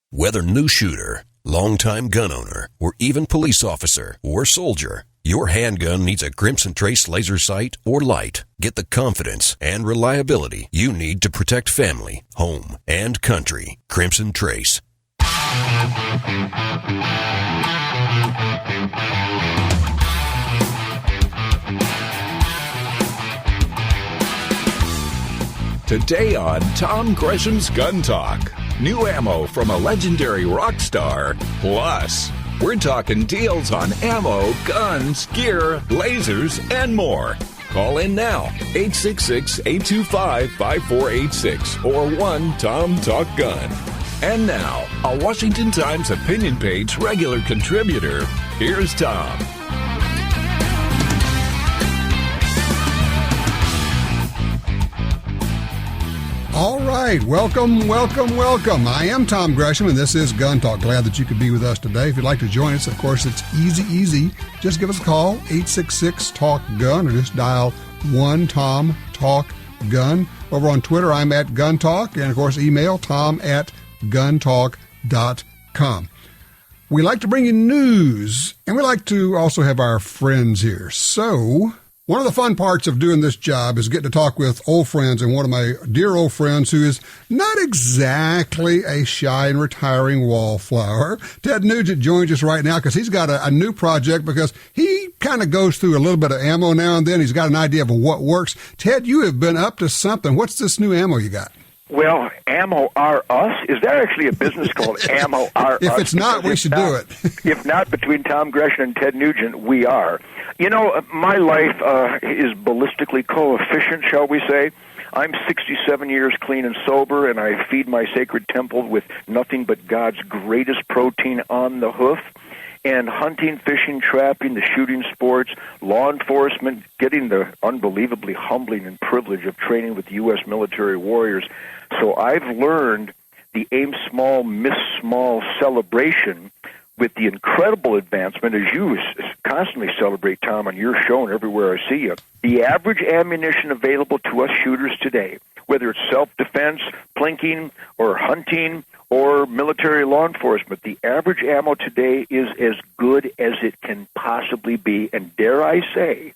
Whether new shooter, longtime gun owner, or even police officer or soldier, your handgun needs a Crimson Trace laser sight or light. Get the confidence and reliability you need to protect family, home, and country. Crimson Trace. Today on Tom Gresham's Gun Talk, new ammo from a legendary rock star. Plus, we're talking deals on ammo, guns, gear, lasers, and more. Call in now, 866-825-5486 or 1-TOM-TALK-GUN. And now, a Washington Times opinion page regular contributor, here's Tom. All right, welcome. I am Tom Gresham, and this is Gun Talk. Glad that you could be with us today. If you'd like to join us, of course, it's easy. Just give us a call, 866-TALK-GUN, or just dial 1-TOM-TALK-GUN. Over on Twitter, I'm at Gun Talk, and, of course, email tom@guntalk.com. We like to bring you news, and we like to also have our friends here. So one of the fun parts of doing this job is getting to talk with old friends, and one of my dear old friends who is not exactly a shy and retiring wallflower. Ted Nugent joins us right now because he's got a new project, because he kind of goes through a little bit of ammo now and then. He's got an idea of what works. Ted, you have been up to something. What's this new ammo you got? Well, Ammo R Us? Is there actually a business called Ammo R Us? If it's not, we should do it. If not, between Tom Gresham and Ted Nugent, we are. You know, my life is ballistically coefficient, shall we say. I'm 67 years clean and sober, and I feed my sacred temple with nothing but God's greatest protein on the hoof. And hunting, fishing, trapping, the shooting sports, law enforcement, getting the unbelievably humbling and privilege of training with U.S. military warriors. So I've learned the aim small, miss small celebration with the incredible advancement, as you constantly celebrate, Tom, on your show and everywhere I see you. The average ammunition available to us shooters today, whether it's self-defense, plinking, or hunting, or military law enforcement, the average ammo today is as good as it can possibly be. And dare I say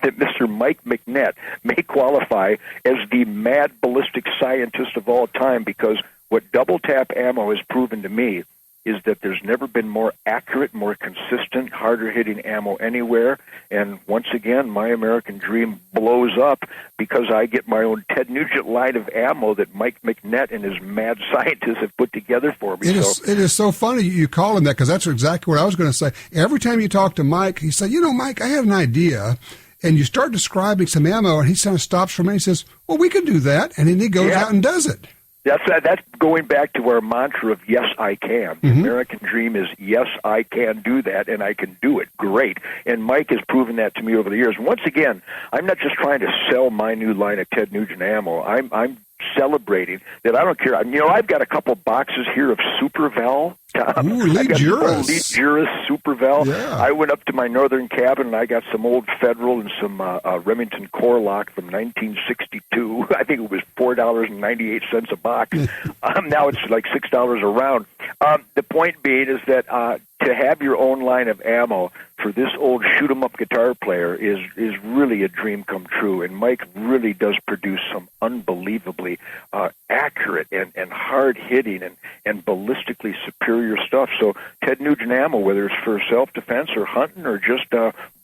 that Mr. Mike McNett may qualify as the mad ballistic scientist of all time, because what DoubleTap ammo has proven to me is that there's never been more accurate, more consistent, harder-hitting ammo anywhere. And once again, my American dream blows up because I get my own Ted Nugent line of ammo that Mike McNett and his mad scientists have put together for me. It is so funny you call him that, because that's exactly what I was going to say. Every time you talk to Mike, he said, Mike, I had an idea. And you start describing some ammo, and he kind of stops for a minute and says, well, we could do that. And then he goes out and does it. That's going back to our mantra of yes, I can. The American dream is yes, I can do that, and I can do it. Great. And Mike has proven that to me over the years. And once again, I'm not just trying to sell my new line of Ted Nugent ammo. I'm celebrating that. I don't care. I've got a couple boxes here of Super Val. Elite Juris Super Val. Yeah. I went up to my northern cabin and I got some old Federal and some Remington Corlock from 1962. I think it was $4.98 a box. Now it's like $6 a round. The point being is that to have your own line of ammo for this old shoot-'em-up guitar player is really a dream come true. And Mike really does produce some unbelievably accurate and hard-hitting and ballistically superior stuff. So Ted Nugent ammo, whether it's for self-defense or hunting or just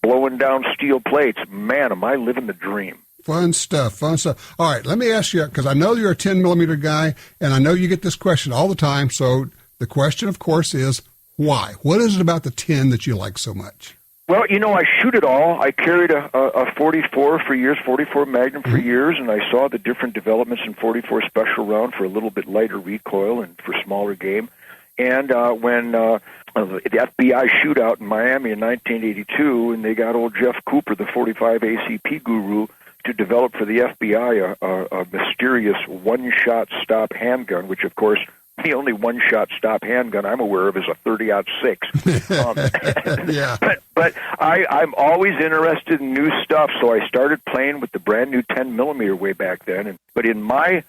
blowing down steel plates, man, am I living the dream. Fun stuff. All right, let me ask you, because I know you're a 10-millimeter guy, and I know you get this question all the time. So the question, of course, is why? What is it about the 10 that you like so much? Well, I shoot it all. I carried a 44 for years, 44 Magnum for years, and I saw the different developments in 44 Special Round for a little bit lighter recoil and for smaller game. And when the FBI shootout in Miami in 1982, and they got old Jeff Cooper, the 45 ACP guru, to develop for the FBI a mysterious one-shot stop handgun, which, of course, the only one-shot stop handgun I'm aware of is a 30-06. Yeah. But I'm always interested in new stuff, so I started playing with the brand new 10-millimeter way back then. But in my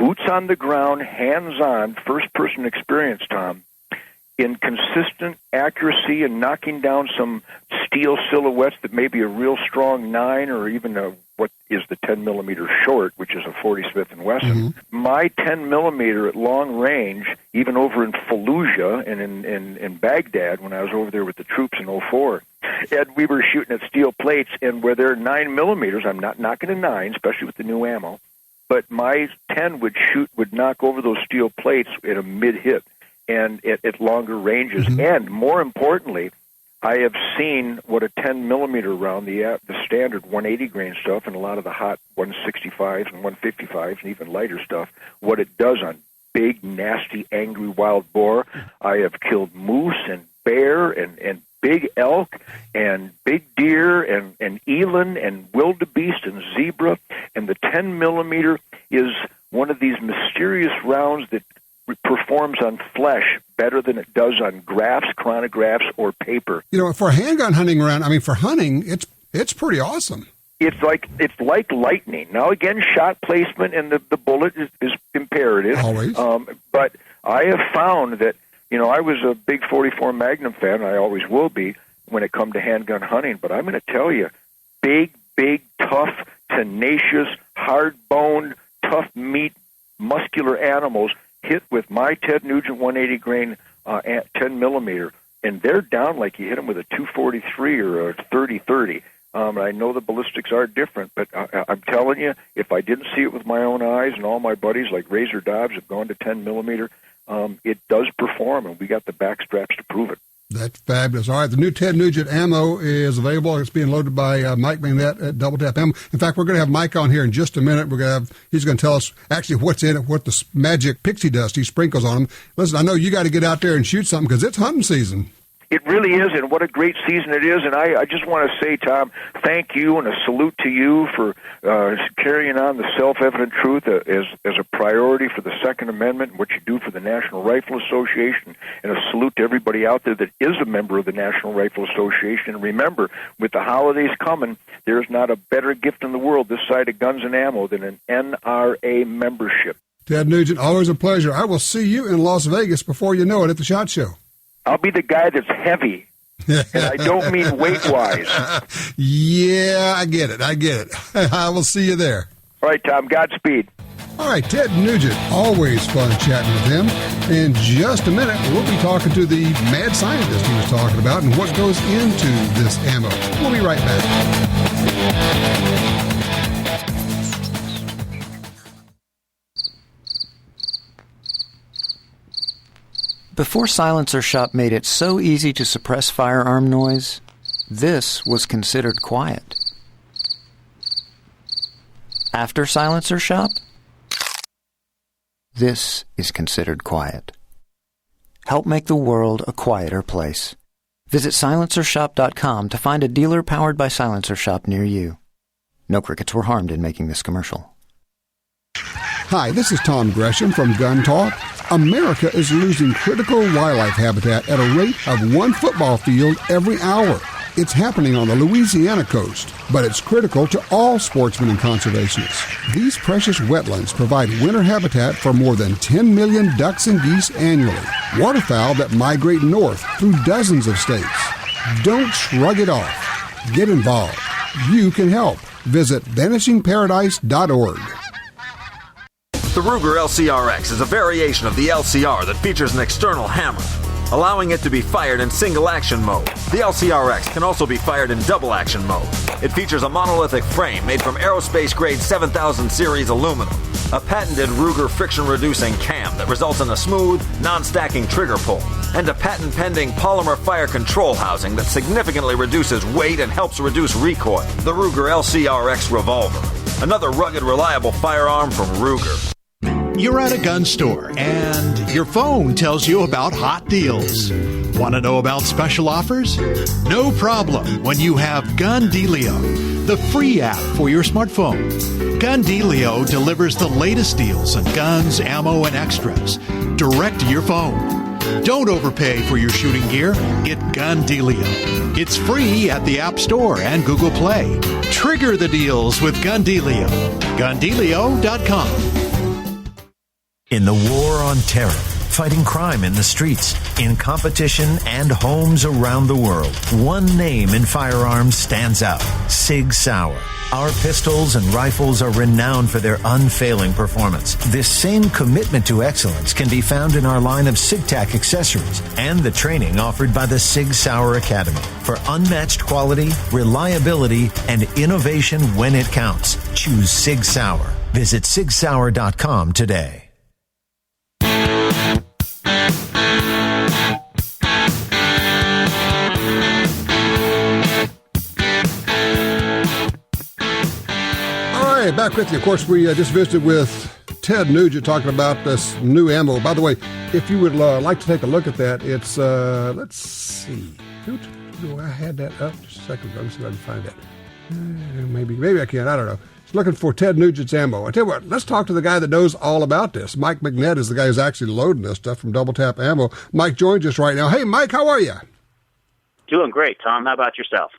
boots on the ground, hands-on, first-person experience, Tom, in consistent accuracy and knocking down some steel silhouettes that may be a real strong 9 or even what is the 10-millimeter short, which is a 40 Smith & Wesson. My 10-millimeter at long range, even over in Fallujah and in Baghdad when I was over there with the troops in 2004, and we were shooting at steel plates, and where they're 9-millimeters, I'm not knocking a 9, especially with the new ammo, but my 10 would knock over those steel plates at a mid-hit and at longer ranges. And more importantly, I have seen what a 10-millimeter round, the standard 180 grain stuff, and a lot of the hot 165s and 155s and even lighter stuff, what it does on big, nasty, angry wild boar. I have killed moose and bear and big elk and big deer and eland and wildebeest and zebra. And the 10-millimeter is one of these mysterious rounds that performs on flesh better than it does on graphs, chronographs, or paper. You know, for handgun hunting around, for hunting, it's pretty awesome. It's like lightning. Now, again, shot placement and the bullet is imperative. Always. But I have found that, I was a big 44 Magnum fan, and I always will be when it comes to handgun hunting. But I'm going to tell you, big, tough, tenacious, hard-boned, tough meat, muscular animals hit with my Ted Nugent 180 grain 10-millimeter, and they're down like you hit them with a 243 or a 30-30. I know the ballistics are different, but I'm telling you, if I didn't see it with my own eyes, and all my buddies like Razor Dobbs have gone to 10-millimeter, it does perform, and we got the backstraps to prove it. That's fabulous. All right, the new Ted Nugent ammo is available. It's being loaded by Mike McNett at DoubleTap Ammo. In fact, we're going to have Mike on here in just a minute. He's going to tell us actually what's in it, what the magic pixie dust he sprinkles on them. Listen, I know you got to get out there and shoot something because it's hunting season. It really is, and what a great season it is. And I just want to say, Tom, thank you and a salute to you for carrying on the self-evident truth as a priority for the Second Amendment and what you do for the National Rifle Association, and a salute to everybody out there that is a member of the National Rifle Association. And remember, with the holidays coming, there's not a better gift in the world this side of guns and ammo than an NRA membership. Ted Nugent, always a pleasure. I will see you in Las Vegas before you know it at the SHOT Show. I'll be the guy that's heavy, and I don't mean weight-wise. Yeah, I get it. I will see you there. All right, Tom, Godspeed. All right, Ted Nugent, always fun chatting with him. In just a minute, we'll be talking to the mad scientist he was talking about and what goes into this ammo. We'll be right back. Before Silencer Shop made it so easy to suppress firearm noise, this was considered quiet. After Silencer Shop, this is considered quiet. Help make the world a quieter place. Visit silencershop.com to find a dealer powered by Silencer Shop near you. No crickets were harmed in making this commercial. Hi, this is Tom Gresham from GUNTALK. America is losing critical wildlife habitat at a rate of 1 football field every hour. It's happening on the Louisiana coast, but it's critical to all sportsmen and conservationists. These precious wetlands provide winter habitat for more than 10 million ducks and geese annually, waterfowl that migrate north through dozens of states. Don't shrug it off. Get involved. You can help. Visit vanishingparadise.org. The Ruger LCRX is a variation of the LCR that features an external hammer, allowing it to be fired in single-action mode. The LCRX can also be fired in double-action mode. It features a monolithic frame made from aerospace-grade 7000 series aluminum, a patented Ruger friction-reducing cam that results in a smooth, non-stacking trigger pull, and a patent-pending polymer fire control housing that significantly reduces weight and helps reduce recoil. The Ruger LCRX Revolver, another rugged, reliable firearm from Ruger. You're at a gun store and your phone tells you about hot deals. Want to know about special offers? No problem when you have Gun Dealio, the free app for your smartphone. Gun Dealio delivers the latest deals on guns, ammo, and extras direct to your phone. Don't overpay for your shooting gear. Get Gun Dealio. It's free at the App Store and Google Play. Trigger the deals with Gun Dealio. GunDealio.com. In the war on terror, fighting crime in the streets, in competition and homes around the world, one name in firearms stands out: Sig Sauer. Our pistols and rifles are renowned for their unfailing performance. This same commitment to excellence can be found in our line of SigTac accessories and the training offered by the Sig Sauer Academy. For unmatched quality, reliability, and innovation when it counts, choose Sig Sauer. Visit sigsauer.com today. Back with you. Of course, we just visited with Ted Nugent talking about this new ammo. By the way, if you would like to take a look at that, it's, let's see. I had that up just a second ago. Let me see if I can find that. Maybe I can. I don't know. It's looking for Ted Nugent's ammo. I tell you what, let's talk to the guy that knows all about this. Mike McNett is the guy who's actually loading this stuff from DoubleTap Ammo. Mike joins us right now. Hey, Mike, how are you? Doing great, Tom. How about yourself?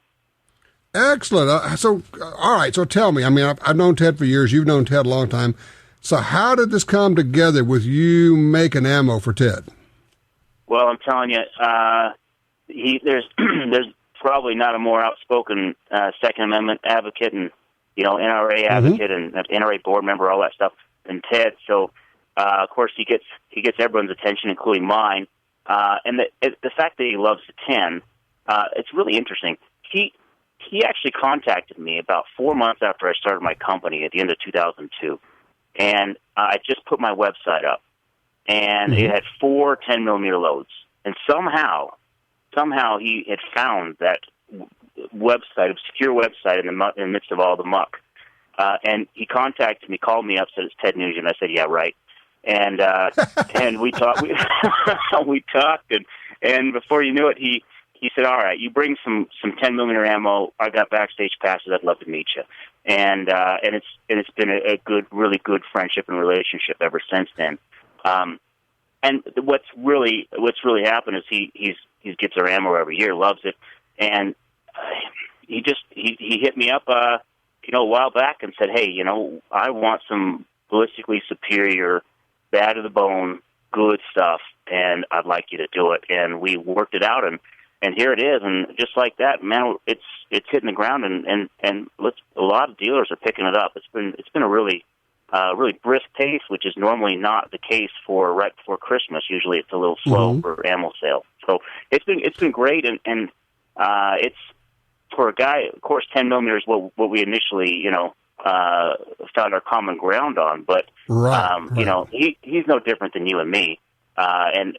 Excellent. All right. So tell me, I mean, I've known Ted for years. You've known Ted a long time. So how did this come together with you making ammo for Ted? Well, I'm telling you, there's probably not a more outspoken Second Amendment advocate and, NRA advocate and NRA board member, all that stuff, than Ted. So, of course, he gets everyone's attention, including mine. And the fact that he loves the 10, it's really interesting. He actually contacted me about 4 months after I started my company at the end of 2002, and I just put my website up, and it had 4 10-millimeter loads, and somehow he had found that website, obscure website in the midst of all the muck, and he contacted me, called me up, said it's Ted Nugent. I said, yeah, right, and we talked, we talked, and before you knew it, He said, all right, you bring some 10-millimeter ammo. I got backstage passes. I'd love to meet you. And it's been a good, really good friendship and relationship ever since then. And what's really happened is he gets our ammo every year, loves it. And he hit me up, a while back and said, hey, I want some ballistically superior, bad to the bone, good stuff, and I'd like you to do it. And we worked it out, and here it is, and just like that, man, it's hitting the ground, and a lot of dealers are picking it up. It's been a really brisk pace, which is normally not the case for right before Christmas. Usually, it's a little slow for ammo sale. So it's been great, and it's for a guy. Of course, 10 millimeters what we initially found our common ground on, but he's no different than you and me, and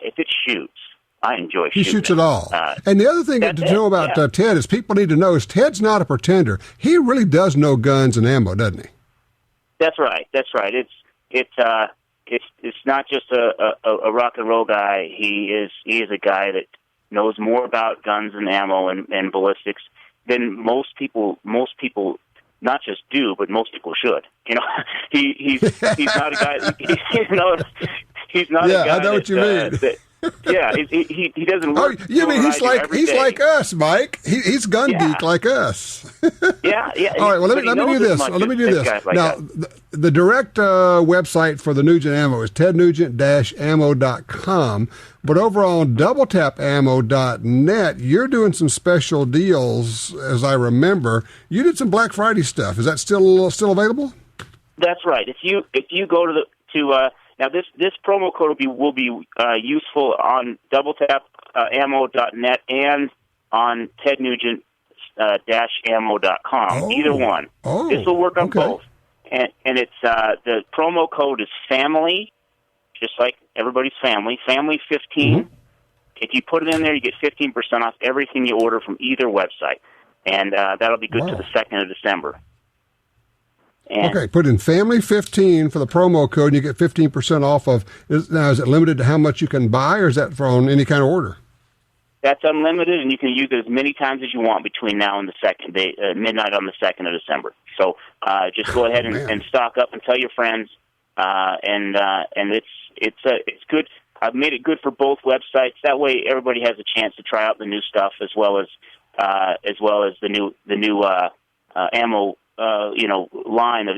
if it shoots. I enjoy shooting. He shoots it all. And the other thing to know about Ted is people need to know is Ted's not a pretender. He really does know guns and ammo, doesn't he? That's right. It's not just a rock and roll guy. He is a guy that knows more about guns and ammo and ballistics than most people not just do, but most people should. He's not a guy. He's not a guy. I know what you mean. Yeah, he doesn't work. Oh, you mean he's like us, Mike? He's gun geek like us. yeah. All right. Well, let me do this. Like now, the direct website for the Nugent ammo is tednugent-ammo.com. But over on DoubleTapAmmo.net, you're doing some special deals, as I remember. You did some Black Friday stuff. Is that still available? That's right. If you go to now, this promo code will be useful on DoubleTapAmmo.net and on TedNugent-ammo.com. Either one. This will work on both. And it's the promo code is family, just like everybody's family. Family 15. If you put it in there, you get 15% off everything you order from either website, and that'll be good to the 2nd of December. Okay, put in family 15 for the promo code, and you get 15% off of. Now, is it limited to how much you can buy, or is that on any kind of order? That's unlimited, and you can use it as many times as you want between now and the midnight on the 2nd of December. So just go ahead and stock up and tell your friends, and it's good. I've made it good for both websites. That way, everybody has a chance to try out the new stuff as well as the new ammo. Line of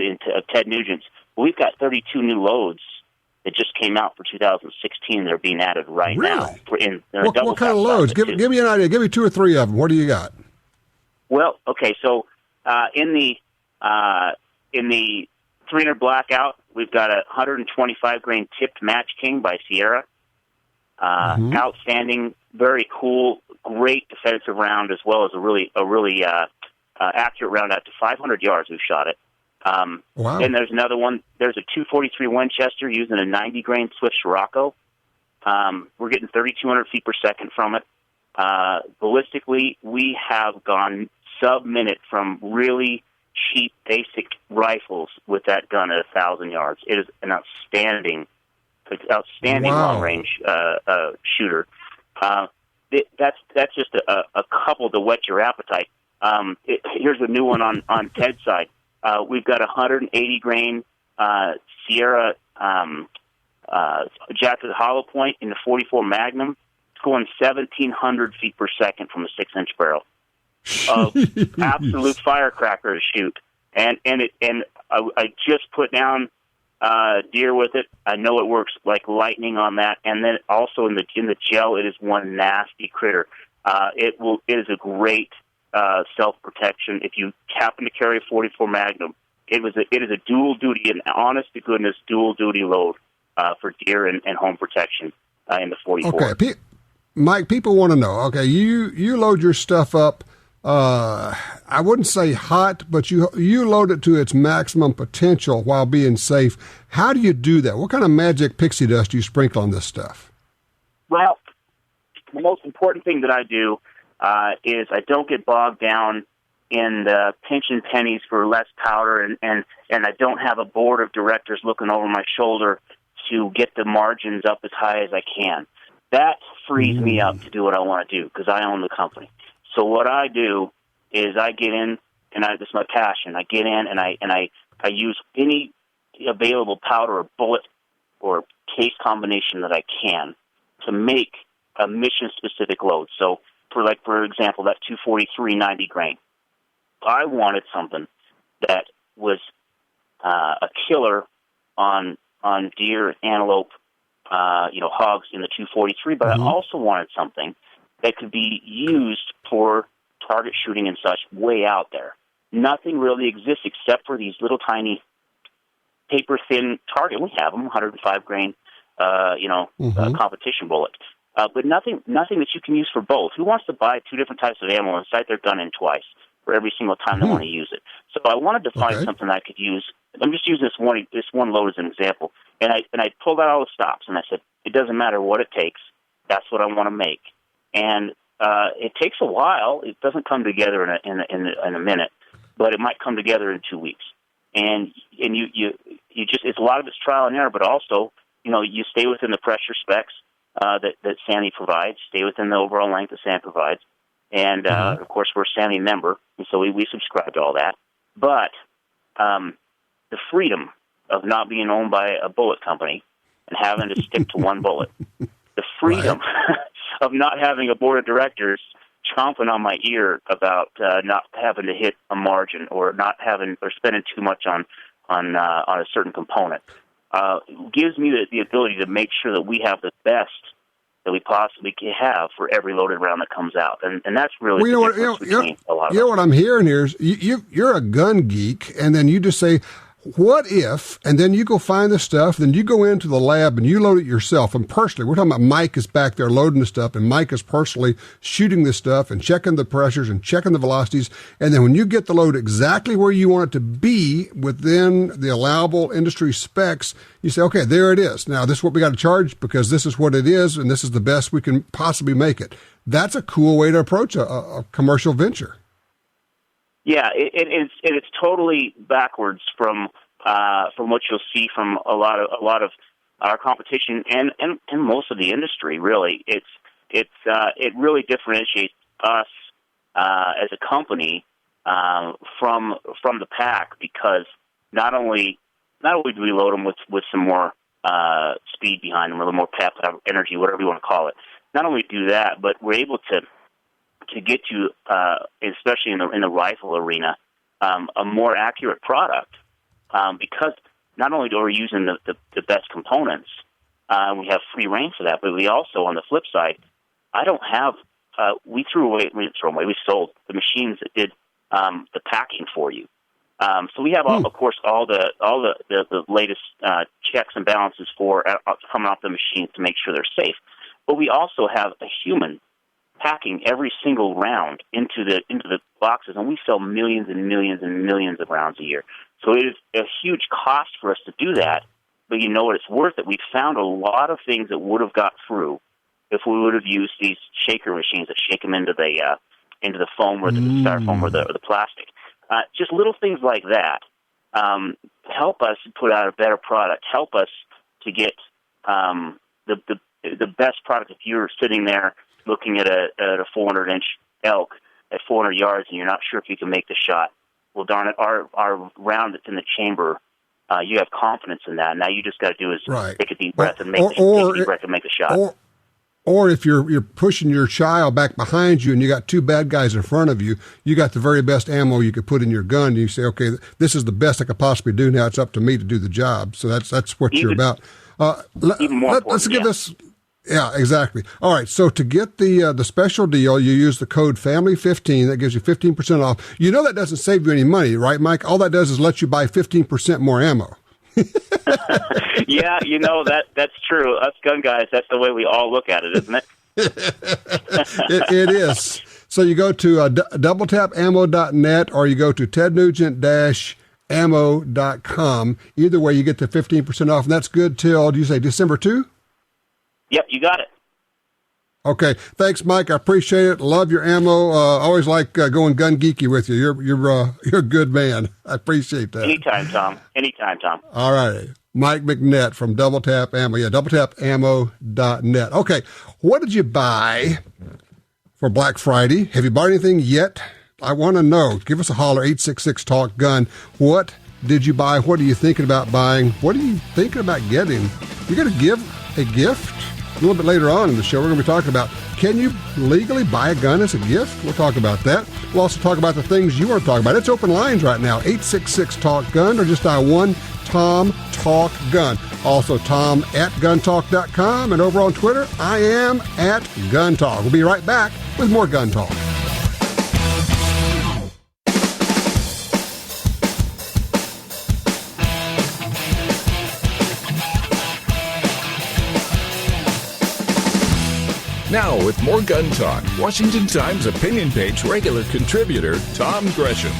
Ted Nugent's. We've got 32 new loads that just came out for 2016. They're being added right now. What kind of loads? Give me an idea. Give me 2 or 3 of them. What do you got? Well, okay, so in the 300 Blackout, we've got a 125 grain tipped Match King by Sierra. Outstanding, very cool, great defensive round, as well as a really accurate round out to 500 yards. We've shot it. Wow. Then there's another one. There's a 243 Winchester using a 90 grain Swift Scirocco. We're getting 3,200 feet per second from it. Ballistically, we have gone sub-minute from really cheap, basic rifles with that gun at 1,000 yards. It is an outstanding long-range shooter. That's just a couple to whet your appetite. Here's a new one on Ted's side. We've got a 180 grain Sierra Jacket Hollow Point in the 44 Magnum. It's going 1,700 feet per second from a 6-inch barrel. Absolute firecracker to shoot. And I just put down deer with it. I know it works like lightning on that. And then also in the gel, it is one nasty critter. It is a great self-protection. If you happen to carry a 44 Magnum, it is a dual duty, an honest to goodness dual duty load for deer and home protection in the 44. Okay, Mike, people want to know. Okay, you load your stuff up. I wouldn't say hot, but you load it to its maximum potential while being safe. How do you do that? What kind of magic pixie dust do you sprinkle on this stuff? Well, the most important thing that I do is I don't get bogged down in the pinching pennies for less powder, and I don't have a board of directors looking over my shoulder to get the margins up as high as I can. That frees me up to do what I want to do because I own the company. So what I do is I get in, and this is my passion. I get in and I use any available powder or bullet or case combination that I can to make a mission-specific load. So for example, that 243 90 grain, I wanted something that was a killer on deer, antelope, hogs in the 243, but I also wanted something that could be used for target shooting and such way out there. Nothing really exists except for these little tiny paper-thin target. We have them, 105 grain, competition bullet. But nothing that you can use for both. Who wants to buy 2 different types of ammo and sight their gun in twice for every single time they want to use it? So I wanted to find something I could use. I'm just using this one load as an example. And I pulled out all the stops, and I said, it doesn't matter what it takes. That's what I want to make. And it takes a while. It doesn't come together in a minute, but it might come together in 2 weeks. And you just, it's a lot of it's trial and error, but also, you stay within the pressure specs that SAMI provides, stay within the overall length that SAMI provides. And, of course, we're a SAMI member, and so we subscribe to all that. But the freedom of not being owned by a bullet company and having to stick to one bullet, the freedom of not having a board of directors chomping on my ear about not having to hit a margin or not having or spending too much on a certain component gives me the ability to make sure that we have the best that we possibly can have for every loaded round that comes out, and that's really the difference between a lot of us. What I'm hearing here is you're a gun geek, and then you just say, what if, and then you go find the stuff, then you go into the lab and you load it yourself. And personally, we're talking about Mike is back there loading the stuff, and Mike is personally shooting the stuff and checking the pressures and checking the velocities. And then when you get the load exactly where you want it to be within the allowable industry specs, you say, okay, there it is. Now, this is what we got to charge because this is what it is, and this is the best we can possibly make it. That's a cool way to approach a commercial venture. Yeah, it's totally backwards from what you'll see from a lot of our competition and most of the industry. Really, it really differentiates us as a company from the pack because not only do we load them with some more speed behind them, a little more pep, energy, whatever you want to call it. Not only do that, but we're able to get you, especially in the rifle arena, a more accurate product because not only are we using the best components, we have free reign for that, but we also, on the flip side, I don't have, we sold the machines that did the packing for you. So we have, of course, all the latest checks and balances for coming off the machines to make sure they're safe. But we also have a human packing every single round into the boxes, and we sell millions and millions and millions of rounds a year. So it is a huge cost for us to do that, but you know what? It's worth it. We've found a lot of things that would have got through if we would have used these shaker machines that shake them into the foam or the styrofoam or the plastic. Just little things like that help us put out a better product, help us to get the best product. If you're sitting there looking at a 400-inch elk at 400 yards and you're not sure if you can make the shot, well, darn it, our round that's in the chamber, you have confidence in that. Now you just got to do is take a deep breath and make the shot. Or if you're pushing your child back behind you and you got two bad guys in front of you, you got the very best ammo you could put in your gun. And you say, okay, this is the best I could possibly do. Now it's up to me to do the job. So that's what you're about. Let's give this. Yeah, exactly. All right. So to get the special deal, you use the code FAMILY15. That gives you 15% off. You know that doesn't save you any money, right, Mike? All that does is let you buy 15% more ammo. Yeah, you know, that's true. Us gun guys, that's the way we all look at it, isn't it? It is. So you go to DoubleTapAmmo.net or you go to TedNugent-ammo.com. Either way, you get the 15% off, and that's good till, do you say December 2? Yep, you got it. Okay. Thanks, Mike. I appreciate it. Love your ammo. Always like going gun geeky with you. You're a good man. I appreciate that. Anytime, Tom. All right. Mike McNett from DoubleTap Ammo. Yeah, DoubleTapAmmo.net. Okay. What did you buy for Black Friday? Have you bought anything yet? I want to know. Give us a holler, 866-TALK-GUN. What did you buy? What are you thinking about buying? What are you thinking about getting? You're going to give a gift? A little bit later on in the show, we're going to be talking about, can you legally buy a gun as a gift? We'll talk about that. We'll also talk about the things you want to talk about. It's open lines right now, 866-TALK-GUN, or just dial 1-TOM-TALK-GUN. Also, Tom at GUNTALK.com, and over on Twitter, I am at GUNTALK. We'll be right back with more Gun Talk. Now, with more Gun Talk, Washington Times opinion page regular contributor Tom Gresham.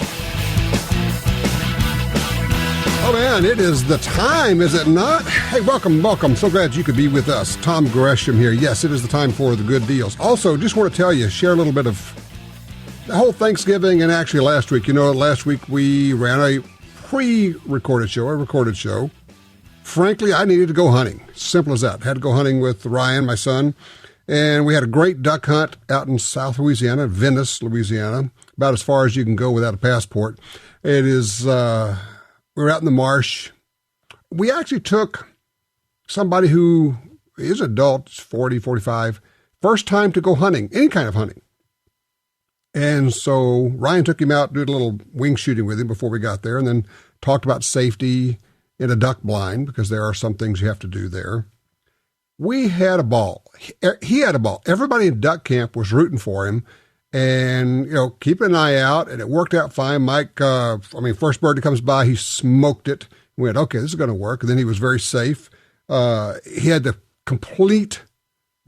Oh, man, it is the time, is it not? Hey, welcome. So glad you could be with us. Tom Gresham here. Yes, it is the time for the good deals. Also, just want to tell you, share a little bit of the whole Thanksgiving, and actually last week. You know, last week we ran a recorded show. Frankly, I needed to go hunting. Simple as that. Had to go hunting with Ryan, my son. And we had a great duck hunt out in South Louisiana, Venice, Louisiana, about as far as you can go without a passport. It is, we were out in the marsh. We actually took somebody who is adult, 40, 45, first time to go hunting, any kind of hunting. And so Ryan took him out, did a little wing shooting with him before we got there, and then talked about safety in a duck blind, because there are some things you have to do there. We had a ball. He had a ball. Everybody in duck camp was rooting for him, and, you know, keeping an eye out, and it worked out fine. Mike, first bird that comes by, he smoked it. We went, okay, this is going to work. And then he was very safe. He had the complete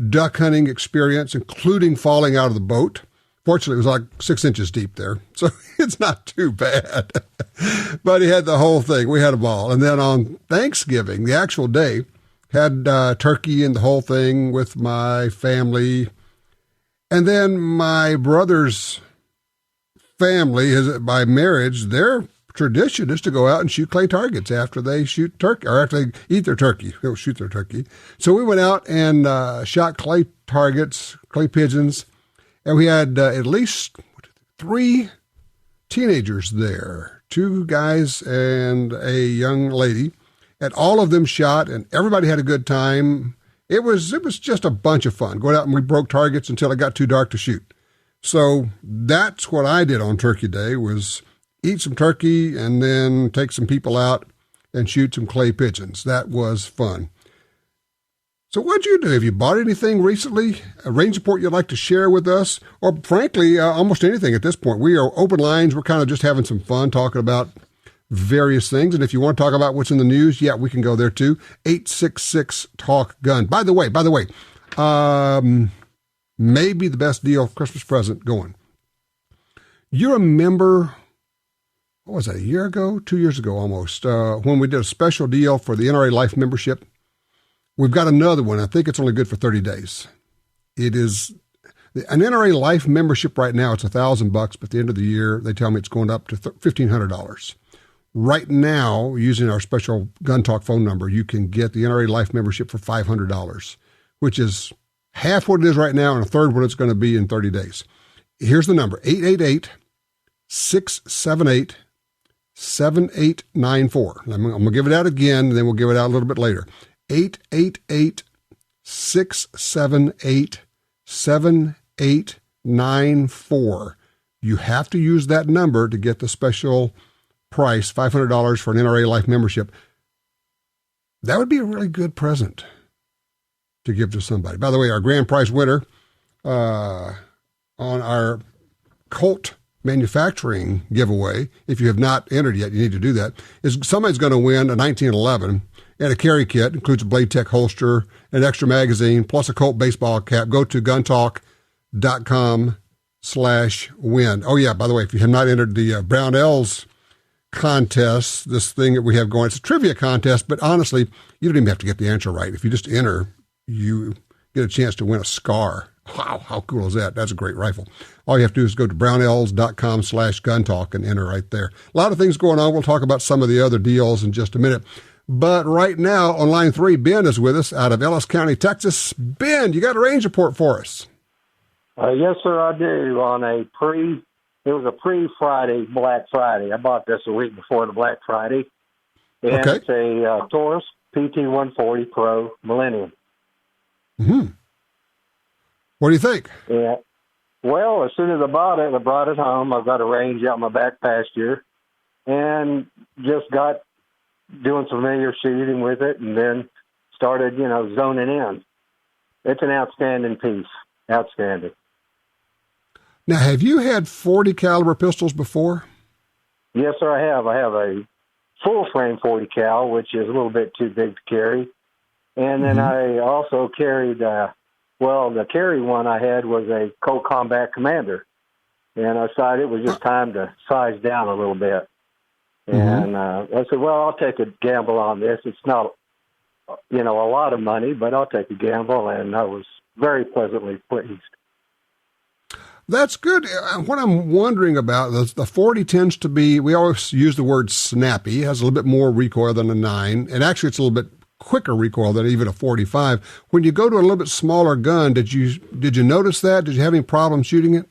duck hunting experience, including falling out of the boat. Fortunately, it was like 6 inches deep there, so it's not too bad. But he had the whole thing. We had a ball. And then on Thanksgiving, the actual day, had turkey and the whole thing with my family. And then my brother's family, by marriage, their tradition is to go out and shoot clay targets after they shoot turkey, or after they eat their turkey. They'll shoot their turkey. So we went out and shot clay targets, clay pigeons, and we had at least 3 teenagers there, 2 guys and a young lady. And all of them shot, and everybody had a good time. It was just a bunch of fun. Going out and we broke targets until it got too dark to shoot. So that's what I did on Turkey Day, was eat some turkey and then take some people out and shoot some clay pigeons. That was fun. So what'd you do? Have you bought anything recently? A range report you'd like to share with us? Or frankly, almost anything at this point. We are open lines. We're kind of just having some fun talking about various things. And if you want to talk about what's in the news, yeah, we can go there too. 866-TALK-GUN. By the way, maybe the best deal Christmas present going. You remember, what was that, a year ago? 2 years ago almost, when we did a special deal for the NRA Life membership? We've got another one. I think it's only good for 30 days. It is an NRA Life membership right now. It's $1,000, but at the end of the year, they tell me it's going up to $1,500. Right now, using our special Gun Talk phone number, you can get the NRA Life membership for $500, which is half what it is right now and a third what it's going to be in 30 days. Here's the number, 888-678-7894. I'm going to give it out again, and then we'll give it out a little bit later. 888-678-7894. You have to use that number to get the special price, $500 for an NRA Life membership. That would be a really good present to give to somebody. By the way, our grand prize winner on our Colt manufacturing giveaway, if you have not entered yet, you need to do that, is somebody's going to win a 1911 and a carry kit. Includes a Blade Tech holster, an extra magazine, plus a Colt baseball cap. Go to guntalk.com/win. Oh, yeah, by the way, if you have not entered the Brownells contest, this thing that we have going, it's a trivia contest, but honestly, you don't even have to get the answer right. If you just enter, you get a chance to win a SCAR. Wow, how cool is that? That's a great rifle. All you have to do is go to brownells.com/guntalk and enter right there. A lot of things going on. We'll talk about some of the other deals in just a minute. But right now, on line 3, Ben is with us out of Ellis County, Texas. Ben, you got a range report for us? Yes, sir, I do. It was a pre-Friday, Black Friday. I bought this a week before the Black Friday. And okay. It's a Taurus PT-140 Pro Millennium. Mm-hmm. What do you think? Yeah. Well, as soon as I bought it home. I've got a range out in my back pasture and just got doing some familiar shooting with it and then started, zoning in. It's an outstanding piece. Outstanding. Now, have you had 40 caliber pistols before? Yes, sir, I have. I have a full frame 40 cal, which is a little bit too big to carry. And then I also carried, the carry one I had was a Colt Combat Commander. And I decided it was just time to size down a little bit. And I said, well, I'll take a gamble on this. It's not, a lot of money, but I'll take a gamble. And I was very pleasantly pleased. That's good. What I'm wondering about, the 40 tends to be, we always use the word snappy. It has a little bit more recoil than a 9. And actually, it's a little bit quicker recoil than even a 45. When you go to a little bit smaller gun, did you notice that? Did you have any problems shooting it?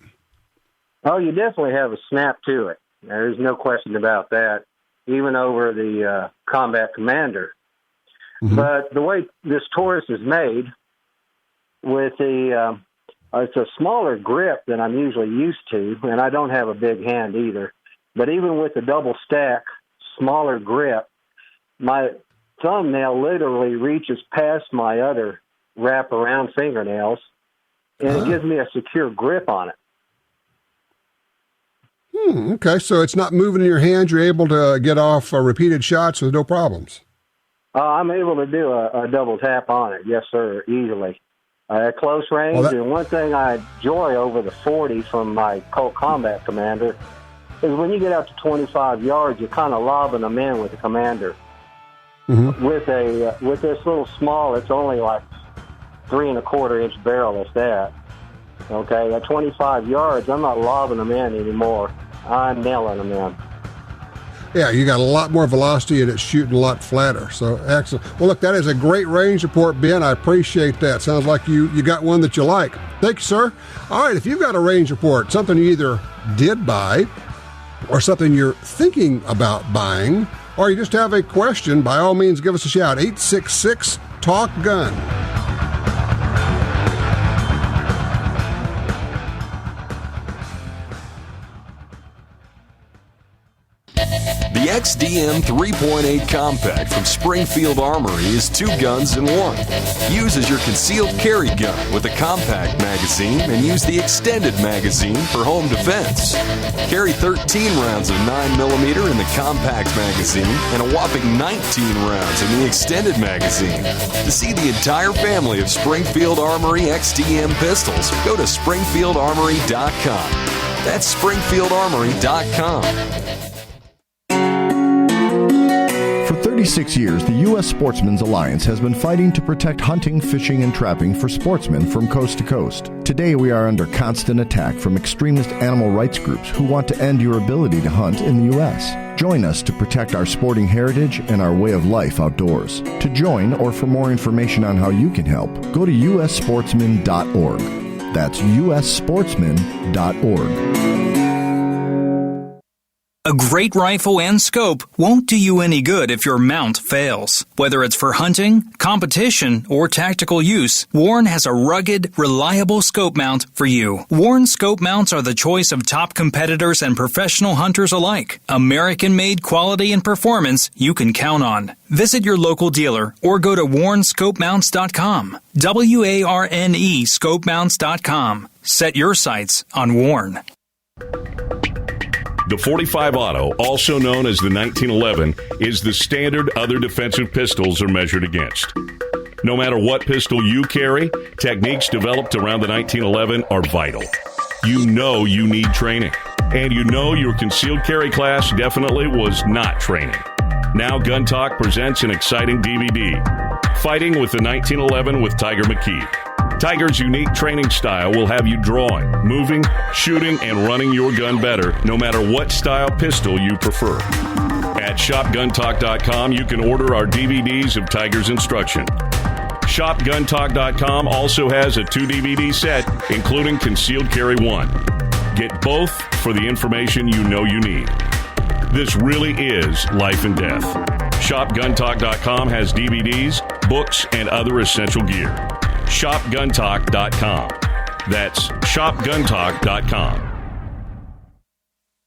Oh, you definitely have a snap to it. There's no question about that, even over the Combat Commander. But the way this Taurus is made, with the it's a smaller grip than I'm usually used to, and I don't have a big hand either. But even with the double stack, smaller grip, my thumbnail literally reaches past my other wrap-around fingernails, and it gives me a secure grip on it. Okay, so it's not moving in your hands. You're able to get off repeated shots with no problems. I'm able to do a double tap on it, yes, sir, easily. At close range, and one thing I enjoy over the 40 from my Colt Combat Commander is when you get out to 25 yards, you're kind of lobbing them in with the Commander. With this little small, it's only like 3 1/4 inch barrel, if that. Okay, at 25 yards, I'm not lobbing them in anymore. I'm nailing them in. Yeah, you got a lot more velocity and it's shooting a lot flatter. So excellent. Well, look, that is a great range report, Ben. I appreciate that. Sounds like you got one that you like. Thank you, sir. All right, if you've got a range report, something you either did buy or something you're thinking about buying, or you just have a question, by all means, give us a shout. 866-TALK-GUN. The XDM 3.8 Compact from Springfield Armory is 2 guns in 1. Use as your concealed carry gun with a compact magazine and use the extended magazine for home defense. Carry 13 rounds of 9mm in the compact magazine and a whopping 19 rounds in the extended magazine. To see the entire family of Springfield Armory XDM pistols, go to SpringfieldArmory.com. That's SpringfieldArmory.com. For 36 years, the U.S. Sportsmen's Alliance has been fighting to protect hunting, fishing, and trapping for sportsmen from coast to coast. Today, we are under constant attack from extremist animal rights groups who want to end your ability to hunt in the U.S. Join us to protect our sporting heritage and our way of life outdoors. To join or for more information on how you can help, go to ussportsman.org. That's ussportsman.org. A great rifle and scope won't do you any good if your mount fails. Whether it's for hunting, competition, or tactical use, Warren has a rugged, reliable scope mount for you. Warren scope mounts are the choice of top competitors and professional hunters alike. American-made quality and performance you can count on. Visit your local dealer or go to warnscopemounts.com. WARNE scopemounts.com. Set your sights on Warren. The .45 Auto, also known as the 1911, is the standard other defensive pistols are measured against. No matter what pistol you carry, techniques developed around the 1911 are vital. You know you need training, and you know your concealed carry class definitely was not training. Now GUNTALK presents an exciting DVD, Fighting with the 1911 with Tiger McKee. Tiger's unique training style will have you drawing, moving, shooting, and running your gun better, no matter what style pistol you prefer. At ShopGuntalk.com, you can order our DVDs of Tiger's instruction. ShopGuntalk.com also has a 2-DVD set, including Concealed Carry 1. Get both for the information you know you need. This really is life and death. ShopGuntalk.com has DVDs, books, and other essential gear. ShopGuntalk.com. That's ShopGuntalk.com.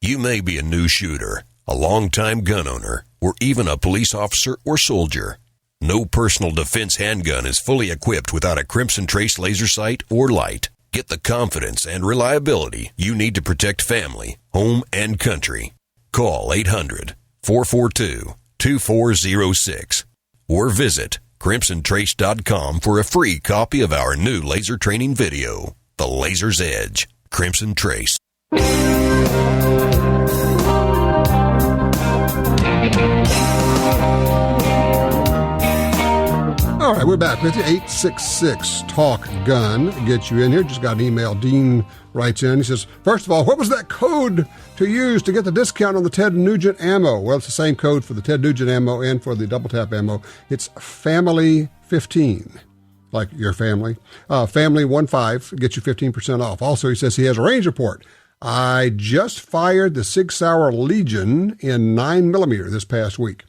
You may be a new shooter, a longtime gun owner, or even a police officer or soldier. No personal defense handgun is fully equipped without a Crimson Trace laser sight or light. Get the confidence and reliability you need to protect family, home, and country. Call 800-442-2406 or visit CrimsonTrace.com for a free copy of our new laser training video, The Laser's Edge, Crimson Trace. All right, we're back with you. 866-TALK-GUN. Get you in here. Just got an email. Dean writes in. He says, first of all, what was that code to use to get the discount on the Ted Nugent ammo? Well, it's the same code for the Ted Nugent ammo and for the DoubleTap ammo. It's Family15, like your family. Family15 gets you 15% off. Also, he says he has a range report. I just fired the Sig Sauer Legion in 9mm this past week.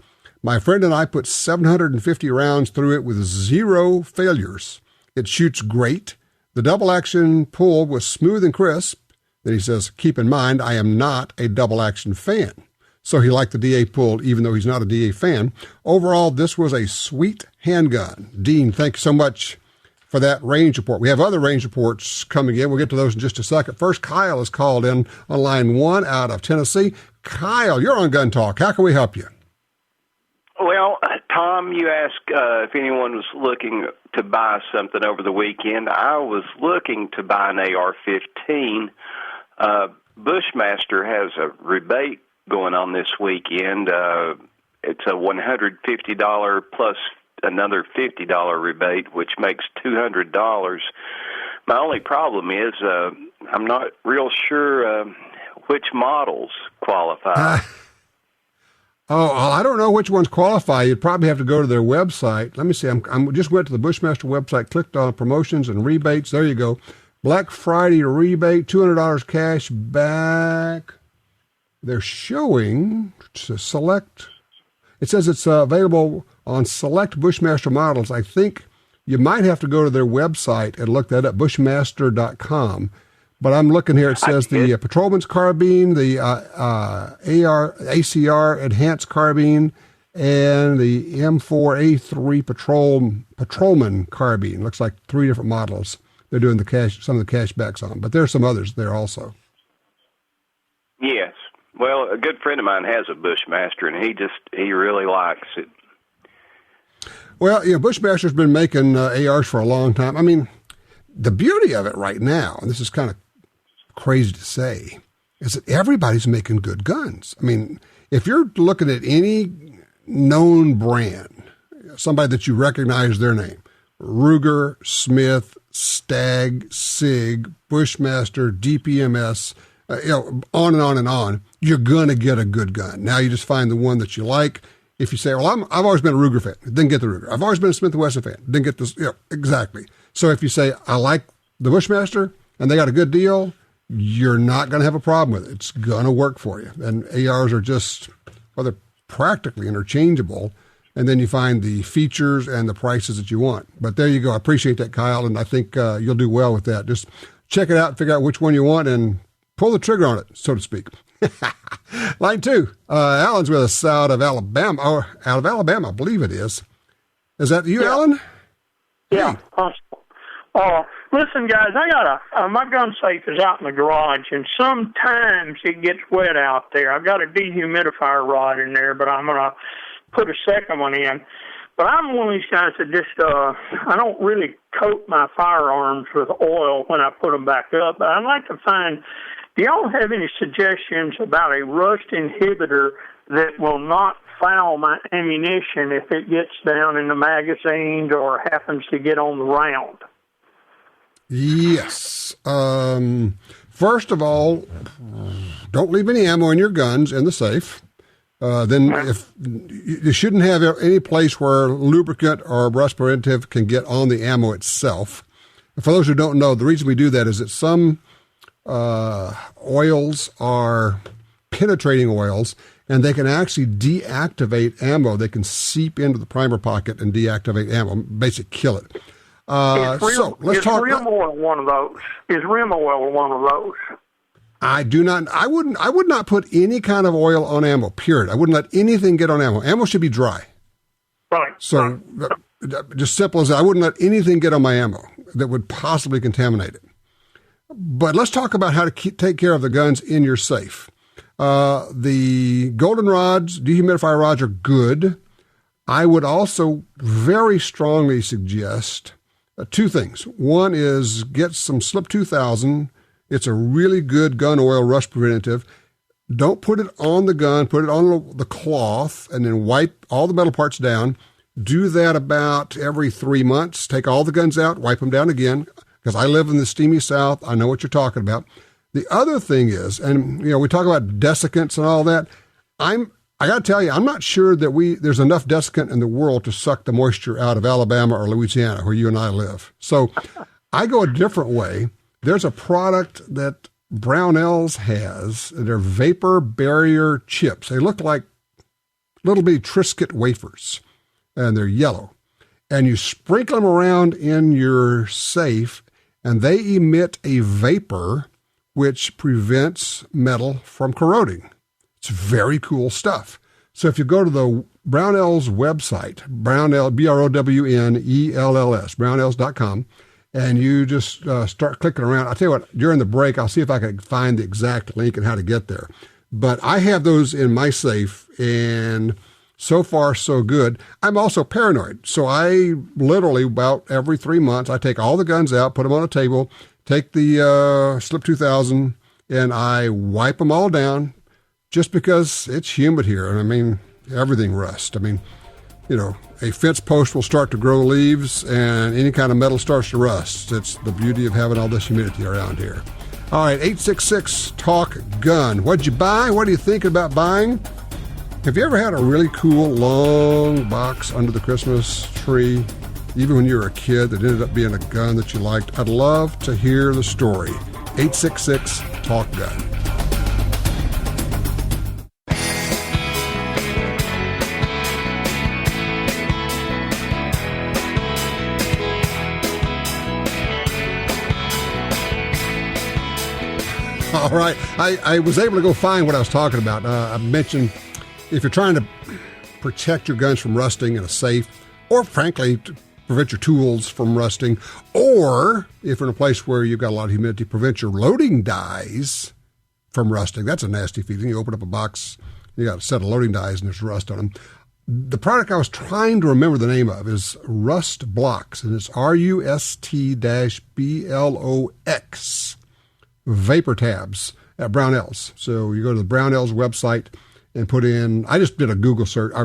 My friend and I put 750 rounds through it with 0 failures. It shoots great. The double action pull was smooth and crisp. Then he says, keep in mind, I am not a double action fan. So he liked the DA pull, even though he's not a DA fan. Overall, this was a sweet handgun. Dean, thank you so much for that range report. We have other range reports coming in. We'll get to those in just a second. First, Kyle is called in on line 1 out of Tennessee. Kyle, you're on Gun Talk. How can we help you? Well, Tom, you asked if anyone was looking to buy something over the weekend. I was looking to buy an AR-15. Bushmaster has a rebate going on this weekend. It's a $150 plus another $50 rebate, which makes $200. My only problem is I'm not real sure which models qualify. I don't know which ones qualify. You'd probably have to go to their website. Let me see. I'm just went to the Bushmaster website, clicked on promotions and rebates. There you go. Black Friday rebate, $200 cash back. They're showing to select. It says it's available on select Bushmaster models. I think you might have to go to their website and look that up, bushmaster.com. But I'm looking here. It says the Patrolman's Carbine, the ACR Enhanced Carbine, and the M4A3 Patrolman Carbine. Looks like 3 different models. They're doing some of the cashbacks on, but there's some others there also. Yes. Well, a good friend of mine has a Bushmaster, and he really likes it. Well, Bushmaster's been making ARs for a long time. I mean, the beauty of it right now, and this is kind of crazy to say, is that everybody's making good guns. I mean, if you're looking at any known brand, somebody that you recognize their name, Ruger, Smith, Stag, Sig, Bushmaster, DPMS, on and on and on, you're going to get a good gun. Now you just find the one that you like. If you say, well, I've always been a Ruger fan, then get the Ruger. I've always been a Smith & Wesson fan, then get this. Exactly. So if you say, I like the Bushmaster and they got a good deal, you're not going to have a problem with it. It's going to work for you. And ARs are just, they're practically interchangeable. And then you find the features and the prices that you want. But there you go. I appreciate that, Kyle, and I think you'll do well with that. Just check it out and figure out which one you want and pull the trigger on it, so to speak. Line 2. Alan's with us out of Alabama, I believe it is. Is that you, Alan? Yeah. Listen, guys, I got my gun safe is out in the garage, and sometimes it gets wet out there. I've got a dehumidifier rod in there, but I'm going to put a second one in. But I'm one of these guys that just, I don't really coat my firearms with oil when I put them back up. But I'd like to find, do y'all have any suggestions about a rust inhibitor that will not foul my ammunition if it gets down in the magazines or happens to get on the round? Yes. First of all, don't leave any ammo in your guns in the safe. Then if you shouldn't have any place where lubricant or rust preventive can get on the ammo itself. For those who don't know, the reason we do that is that some oils are penetrating oils, and they can actually deactivate ammo. They can seep into the primer pocket and deactivate ammo, basically kill it. So let's talk. Is rim oil one of those? Is rim oil one of those? I would not put any kind of oil on ammo, period. I wouldn't let anything get on ammo. Ammo should be dry. Right. So just simple as that. I wouldn't let anything get on my ammo that would possibly contaminate it. But let's talk about how to take care of the guns in your safe. The golden rods, dehumidifier rods are good. I would also very strongly suggest 2 things. One is get some Slip 2000. It's a really good gun oil rust preventative. Don't put it on the gun. Put it on the cloth and then wipe all the metal parts down. Do that about every 3 months. Take all the guns out, wipe them down again, because I live in the steamy South. I know what you're talking about. The other thing is, and we talk about desiccants and all that. I got to tell you, I'm not sure that there's enough desiccant in the world to suck the moisture out of Alabama or Louisiana, where you and I live. So I go a different way. There's a product that Brownells has. They're vapor barrier chips. They look like little bitty Triscuit wafers, and they're yellow. And you sprinkle them around in your safe, and they emit a vapor which prevents metal from corroding. It's very cool stuff. So if you go to the Brownells website, Brownell, BROWNELLS, brownells.com, and you just start clicking around. I'll tell you what, during the break, I'll see if I can find the exact link and how to get there. But I have those in my safe, and so far, so good. I'm also paranoid. So I literally, about every 3 months, I take all the guns out, put them on a table, take the Slip 2000, and I wipe them all down just because it's humid here. And I mean, everything rusts. I mean, a fence post will start to grow leaves, and any kind of metal starts to rust. It's the beauty of having all this humidity around here. All right, 866-TALK-GUN. What'd you buy? What are you thinking about buying? Have you ever had a really cool long box under the Christmas tree, even when you were a kid, that ended up being a gun that you liked? I'd love to hear the story. 866-TALK-GUN. All right. I was able to go find what I was talking about. I mentioned if you're trying to protect your guns from rusting in a safe, or frankly, to prevent your tools from rusting, or if you're in a place where you've got a lot of humidity, prevent your loading dies from rusting. That's a nasty feeling. You open up a box, you got a set of loading dies and there's rust on them. The product I was trying to remember the name of is Rust Blocks, and it's RUST-BLOX. Vapor tabs at Brownells. So you go to the Brownells website and put in, I just did a Google search. I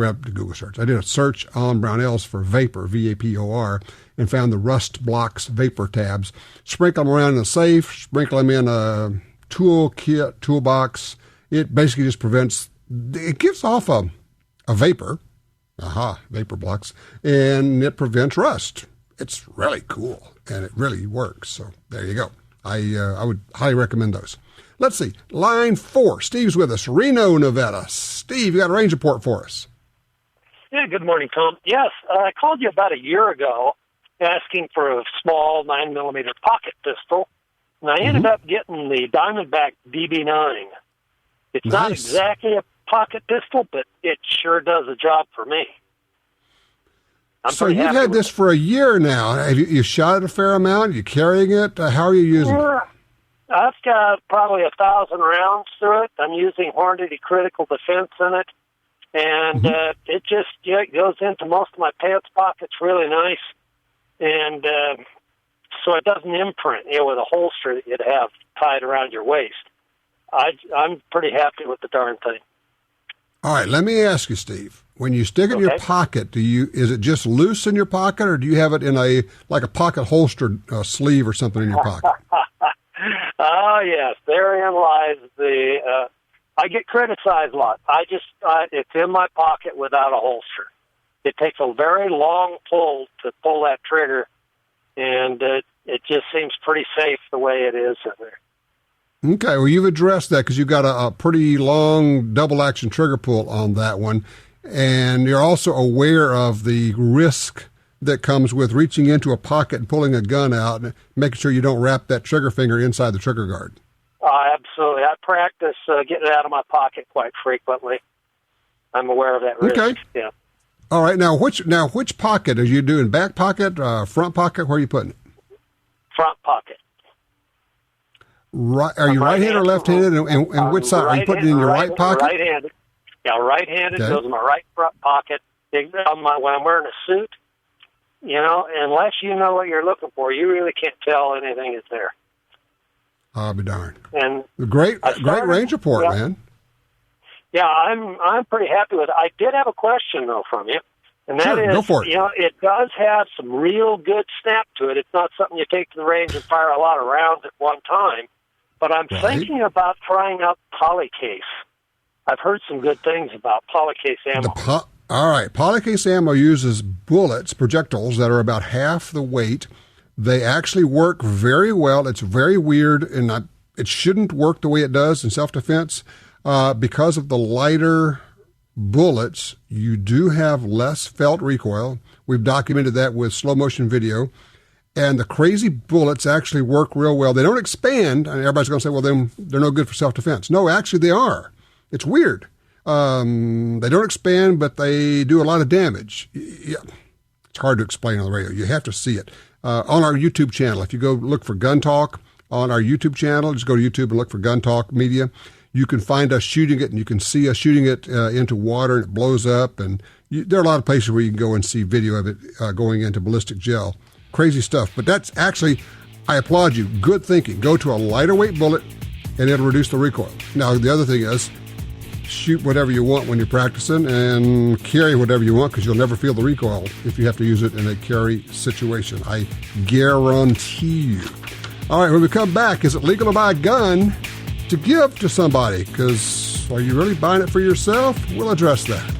did a search on Brownells for Vapor, V-A-P-O-R, and found the Rust Blocks Vapor tabs. Sprinkle them around in a safe, sprinkle them in a toolkit, toolbox. It basically just prevents, it gives off a vapor. Vapor blocks. And it prevents rust. It's really cool, and it really works. So there you go. I would highly recommend those. Let's see. Line 4. Steve's with us. Reno, Nevada. Steve, you got a range report for us. Yeah, good morning, Tom. Yes, I called you about a year ago asking for a small 9mm pocket pistol, and I ended up getting the Diamondback DB9. It's not exactly a pocket pistol, but it sure does a job for me. So you've had this for a year now. Have you shot it a fair amount? Are you carrying it? How are you using it? I've got probably 1,000 rounds through it. I'm using Hornady Critical Defense in it. And it just it goes into most of my pants pockets really nice. And so it doesn't imprint, with a holster that you'd have tied around your waist. I'm pretty happy with the darn thing. All right, let me ask you, Steve. When you stick it in your pocket, is it just loose in your pocket, or do you have it in a pocket holster sleeve or something in your pocket? Oh, yes. Therein lies the... I get criticized a lot. It's in my pocket without a holster. It takes a very long pull to pull that trigger, and it just seems pretty safe the way it is in there. Okay, well, you've addressed that because you've got a pretty long double-action trigger pull on that one, and you're also aware of the risk that comes with reaching into a pocket and pulling a gun out and making sure you don't wrap that trigger finger inside the trigger guard. Absolutely. I practice getting it out of my pocket quite frequently. I'm aware of that risk. Okay. Yeah. All right. Now, which pocket are you doing? Back pocket, front pocket? Where are you putting it? Front pocket. Right. Are you right-handed or left-handed? And which side? Are you putting it in your right pocket? Right-handed. Yeah, right-handed. Okay. Goes in my right front pocket. When I'm wearing a suit, unless you know what you're looking for, you really can't tell anything is there. I'll be darned. And great range report, man. Yeah, I'm pretty happy with it. I did have a question though from you, and that is, go for it. It does have some real good snap to it. It's not something you take to the range and fire a lot of rounds at one time. But I'm thinking about trying out polycase. I've heard some good things about polycase ammo. All right, polycase ammo uses bullets, projectiles that are about half the weight. They actually work very well. It's very weird, and it shouldn't work the way it does in self-defense. Because of the lighter bullets, you do have less felt recoil. We've documented that with slow-motion video. And the crazy bullets actually work real well. They don't expand, and everybody's going to say, well, then they're no good for self-defense. No, actually they are. It's weird. They don't expand, but they do a lot of damage. Yeah. It's hard to explain on the radio. You have to see it. On our YouTube channel, if you go look for GUNTALK on our YouTube channel, just go to YouTube and look for GUNTALK Media. You can find us shooting it, and you can see us shooting it into water, and it blows up. And there are a lot of places where you can go and see video of it going into ballistic gel. Crazy stuff. But that's actually, I applaud you. Good thinking. Go to a lighter weight bullet, and it'll reduce the recoil. Now, the other thing is, shoot whatever you want when you're practicing and carry whatever you want, because you'll never feel the recoil if you have to use it in a carry situation. I guarantee you. All right, when we come back, is it legal to buy a gun to give to somebody? Because are you really buying it for yourself? We'll address that.